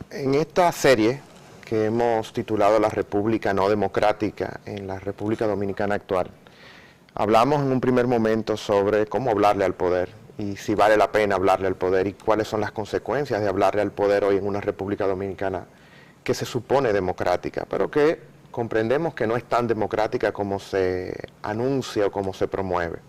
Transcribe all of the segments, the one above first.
En esta serie que hemos titulado La República No Democrática en la República Dominicana actual, hablamos en un primer momento sobre cómo hablarle al poder y si vale la pena hablarle al poder y cuáles son las consecuencias de hablarle al poder hoy en una República Dominicana que se supone democrática, pero que comprendemos que no es tan democrática como se anuncia o como se promueve.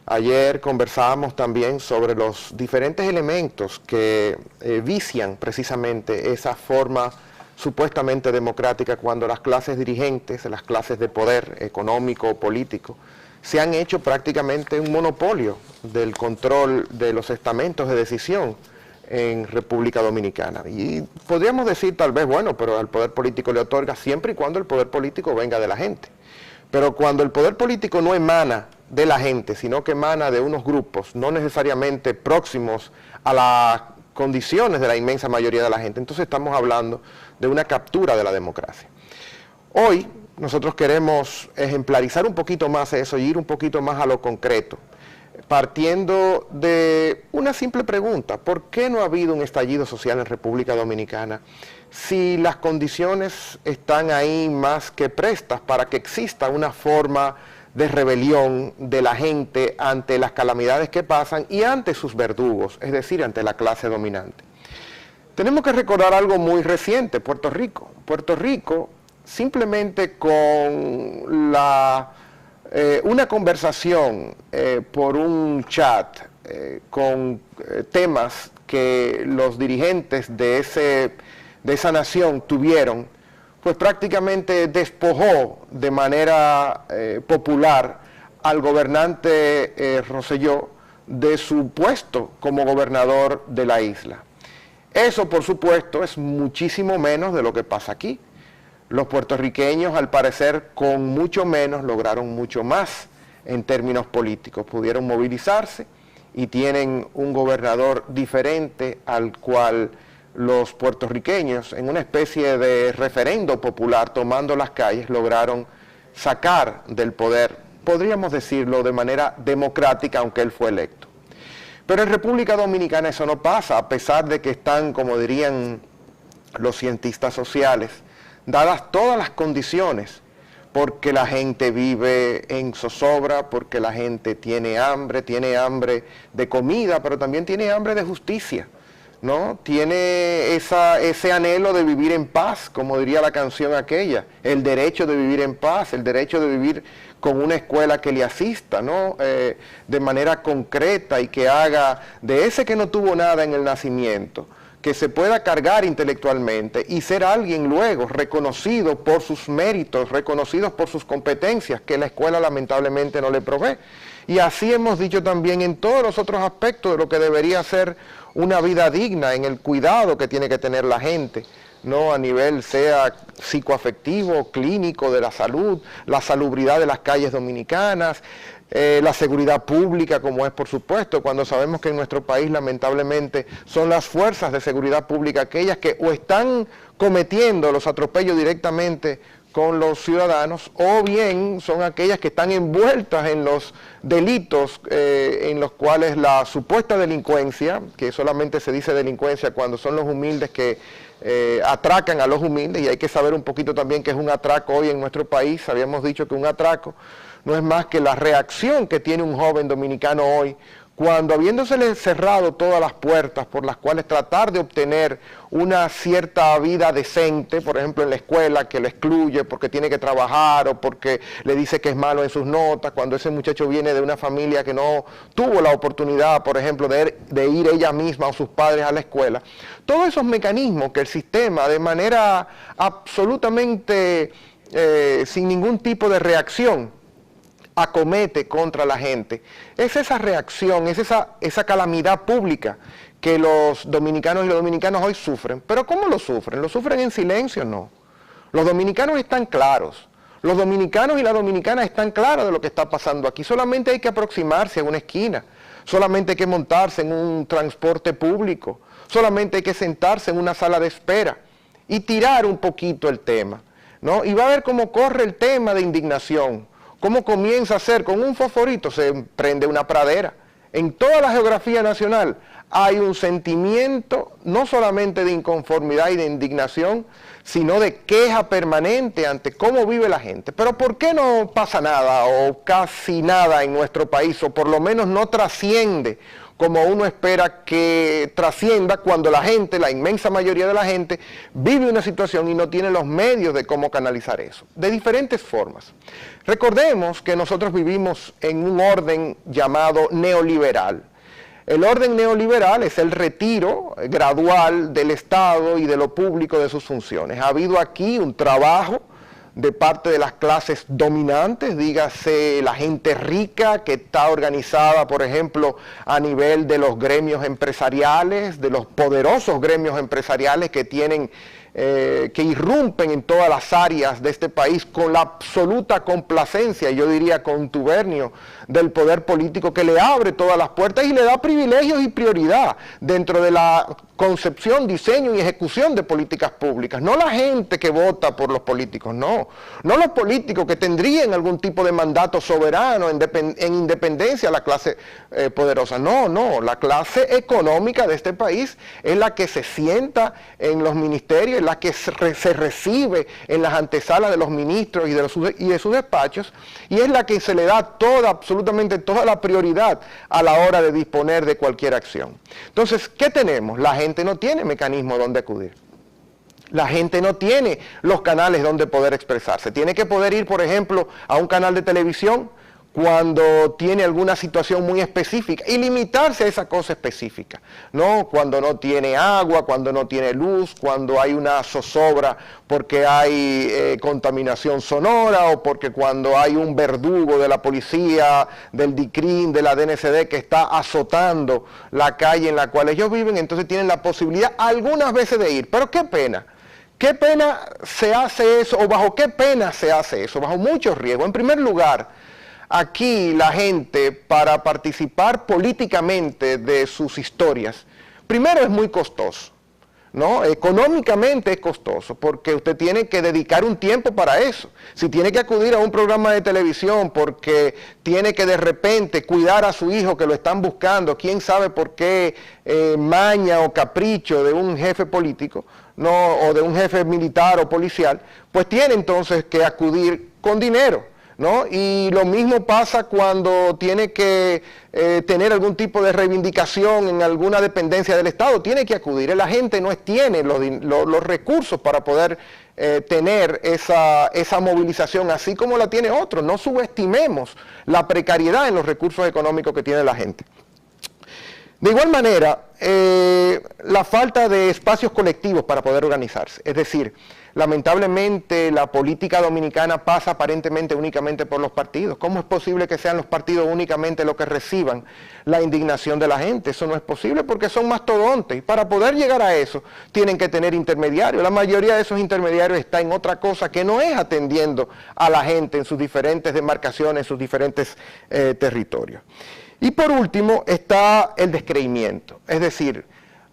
Ayer conversábamos también sobre los diferentes elementos que vician precisamente esa forma supuestamente democrática cuando las clases dirigentes, las clases de poder económico o político, se han hecho prácticamente un monopolio del control de los estamentos de decisión en República Dominicana. Y podríamos decir tal vez, bueno, pero al poder político le otorga siempre y cuando el poder político venga de la gente. Pero cuando el poder político no emana de la gente, sino que emana de unos grupos, no necesariamente próximos a las condiciones de la inmensa mayoría de la gente, entonces estamos hablando de una captura de la democracia. Hoy nosotros queremos ejemplarizar un poquito más eso y ir un poquito más a lo concreto, partiendo de una simple pregunta: ¿por qué no ha habido un estallido social en República Dominicana si las condiciones están ahí más que prestas para que exista una forma de rebelión de la gente ante las calamidades que pasan y ante sus verdugos, es decir, ante la clase dominante? Tenemos que recordar algo muy reciente: Puerto Rico. Puerto Rico, simplemente con una conversación por un chat con temas que los dirigentes de esa nación tuvieron, pues prácticamente despojó de manera popular al gobernante Rosselló de su puesto como gobernador de la isla. Eso, por supuesto, es muchísimo menos de lo que pasa aquí. Los puertorriqueños, al parecer, con mucho menos lograron mucho más en términos políticos. Pudieron movilizarse y tienen un gobernador diferente al cual los puertorriqueños, en una especie de referendo popular, tomando las calles, lograron sacar del poder, podríamos decirlo de manera democrática, aunque él fue electo. Pero en República Dominicana eso no pasa, a pesar de que están, como dirían los cientistas sociales, dadas todas las condiciones, porque la gente vive en zozobra, porque la gente tiene hambre de comida, pero también tiene hambre de justicia, ¿no? Tiene ese anhelo de vivir en paz, como diría la canción aquella, el derecho de vivir en paz, el derecho de vivir con una escuela que le asista, ¿no? De manera concreta y que haga de ese que no tuvo nada en el nacimiento, que se pueda cargar intelectualmente y ser alguien luego reconocido por sus méritos, reconocidos por sus competencias, que la escuela lamentablemente no le provee. Y así hemos dicho también en todos los otros aspectos de lo que debería ser una vida digna, en el cuidado que tiene que tener la gente, ¿no? A nivel sea psicoafectivo, clínico, de la salud, la salubridad de las calles dominicanas, la seguridad pública, como es por supuesto, cuando sabemos que en nuestro país lamentablemente son las fuerzas de seguridad pública aquellas que o están cometiendo los atropellos directamente con los ciudadanos, o bien son aquellas que están envueltas en los delitos en los cuales la supuesta delincuencia, que solamente se dice delincuencia cuando son los humildes que atracan a los humildes, y hay que saber un poquito también qué es un atraco hoy en nuestro país. Habíamos dicho que un atraco no es más que la reacción que tiene un joven dominicano hoy cuando, habiéndosele cerrado todas las puertas por las cuales tratar de obtener una cierta vida decente, por ejemplo en la escuela, que lo excluye porque tiene que trabajar o porque le dice que es malo en sus notas, cuando ese muchacho viene de una familia que no tuvo la oportunidad, por ejemplo, de ir ella misma o sus padres a la escuela, todos esos mecanismos que el sistema, de manera absolutamente sin ningún tipo de reacción, acomete contra la gente, es esa reacción, es esa calamidad pública que los dominicanos y los dominicanos hoy sufren. ¿Pero cómo lo sufren? ¿Lo sufren en silencio? No. Los dominicanos están claros. Los dominicanos y las dominicanas están claros de lo que está pasando aquí. Solamente hay que aproximarse a una esquina. Solamente hay que montarse en un transporte público. Solamente hay que sentarse en una sala de espera y tirar un poquito el tema, ¿no? Y va a ver cómo corre el tema de indignación. ¿Cómo comienza a ser? Con un fosforito se prende una pradera. En toda la geografía nacional hay un sentimiento no solamente de inconformidad y de indignación, sino de queja permanente ante cómo vive la gente. Pero ¿por qué no pasa nada o casi nada en nuestro país, o por lo menos no trasciende como uno espera que trascienda cuando la gente, la inmensa mayoría de la gente, vive una situación y no tiene los medios de cómo canalizar eso? De diferentes formas. Recordemos que nosotros vivimos en un orden llamado neoliberal. El orden neoliberal es el retiro gradual del Estado y de lo público de sus funciones. Ha habido aquí un trabajo de parte de las clases dominantes, dígase la gente rica que está organizada, por ejemplo, a nivel de los gremios empresariales, de los poderosos gremios empresariales que tienen que irrumpen en todas las áreas de este país con la absoluta complacencia, yo diría contubernio, del poder político, que le abre todas las puertas y le da privilegios y prioridad dentro de la concepción, diseño y ejecución de políticas públicas. No la gente que vota por los políticos, no los políticos que tendrían algún tipo de mandato soberano en independencia a la clase poderosa. No, la clase económica de este país es la que se sienta en los ministerios, es la que se recibe en las antesalas de los ministros y de sus despachos, y es la que se le da absolutamente toda la prioridad a la hora de disponer de cualquier acción. Entonces, ¿qué tenemos? La gente no tiene mecanismo donde acudir. La gente no tiene los canales donde poder expresarse. Tiene que poder ir, por ejemplo, a un canal de televisión cuando tiene alguna situación muy específica y limitarse a esa cosa específica, ¿no? Cuando no tiene agua, cuando no tiene luz, cuando hay una zozobra porque hay contaminación sonora, o porque cuando hay un verdugo de la policía, del DICRIM, de la DNCD que está azotando la calle en la cual ellos viven, entonces tienen la posibilidad algunas veces de ir. Pero qué pena. ¿Qué pena se hace eso? ¿O bajo qué pena se hace eso? Bajo muchos riesgos. En primer lugar, aquí la gente, para participar políticamente de sus historias, primero es muy costoso, ¿no? Económicamente es costoso, porque usted tiene que dedicar un tiempo para eso. Si tiene que acudir a un programa de televisión porque tiene que de repente cuidar a su hijo que lo están buscando, quién sabe por qué maña o capricho de un jefe político, ¿no? O de un jefe militar o policial, pues tiene entonces que acudir con dinero, ¿no? Y lo mismo pasa cuando tiene que tener algún tipo de reivindicación en alguna dependencia del Estado, tiene que acudir. La gente no tiene los recursos para poder tener esa movilización así como la tiene otro. No subestimemos la precariedad en los recursos económicos que tiene la gente. De igual manera, la falta de espacios colectivos para poder organizarse, es decir, lamentablemente la política dominicana pasa aparentemente únicamente por los partidos. ¿Cómo es posible que sean los partidos únicamente los que reciban la indignación de la gente? Eso no es posible porque son mastodontes, y para poder llegar a eso tienen que tener intermediarios. La mayoría de esos intermediarios está en otra cosa que no es atendiendo a la gente en sus diferentes demarcaciones, en sus diferentes territorios. Y por último está el descreimiento, es decir,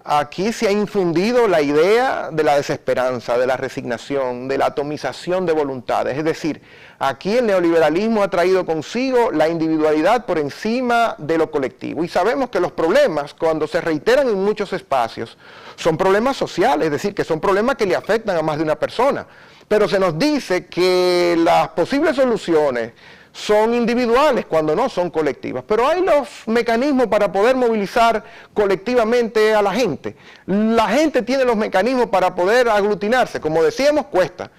aquí se ha infundido la idea de la desesperanza, de la resignación, de la atomización de voluntades. Es decir, aquí el neoliberalismo ha traído consigo la individualidad por encima de lo colectivo. Y sabemos que los problemas, cuando se reiteran en muchos espacios, son problemas sociales, es decir, que son problemas que le afectan a más de una persona. Pero se nos dice que las posibles soluciones son individuales cuando no son colectivas, pero hay los mecanismos para poder movilizar colectivamente a la gente. La gente tiene los mecanismos para poder aglutinarse, como decíamos, cuesta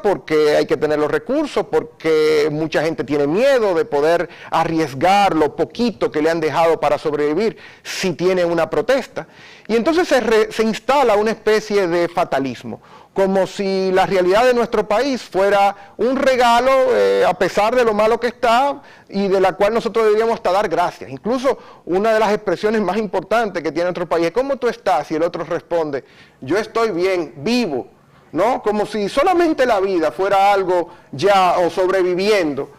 porque hay que tener los recursos, porque mucha gente tiene miedo de poder arriesgar lo poquito que le han dejado para sobrevivir si tiene una protesta, y entonces se instala una especie de fatalismo, como si la realidad de nuestro país fuera un regalo a pesar de lo malo que está y de la cual nosotros deberíamos hasta dar gracias. Incluso una de las expresiones más importantes que tiene nuestro país es ¿cómo tú estás? Y el otro responde, yo estoy bien, vivo, ¿no? Como si solamente la vida fuera algo ya o sobreviviendo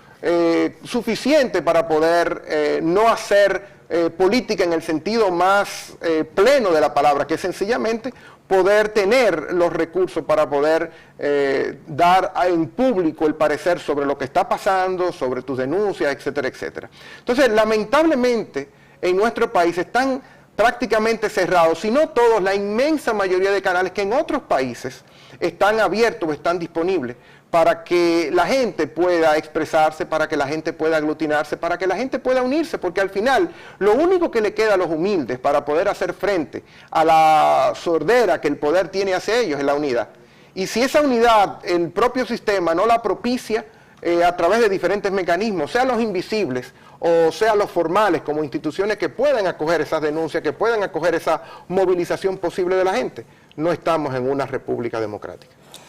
suficiente para poder no hacer política en el sentido más pleno de la palabra, que es sencillamente poder tener los recursos para poder dar en público el parecer sobre lo que está pasando, sobre tus denuncias, etcétera, etcétera. Entonces, lamentablemente, en nuestro país están prácticamente cerrados, si no todos, la inmensa mayoría de canales que en otros países están abiertos o están disponibles para que la gente pueda expresarse, para que la gente pueda aglutinarse, para que la gente pueda unirse, porque al final lo único que le queda a los humildes para poder hacer frente a la sordera que el poder tiene hacia ellos es la unidad. Y si esa unidad el propio sistema no la propicia a través de diferentes mecanismos, sean los invisibles o sean los formales como instituciones que puedan acoger esas denuncias, que puedan acoger esa movilización posible de la gente, no estamos en una república democrática.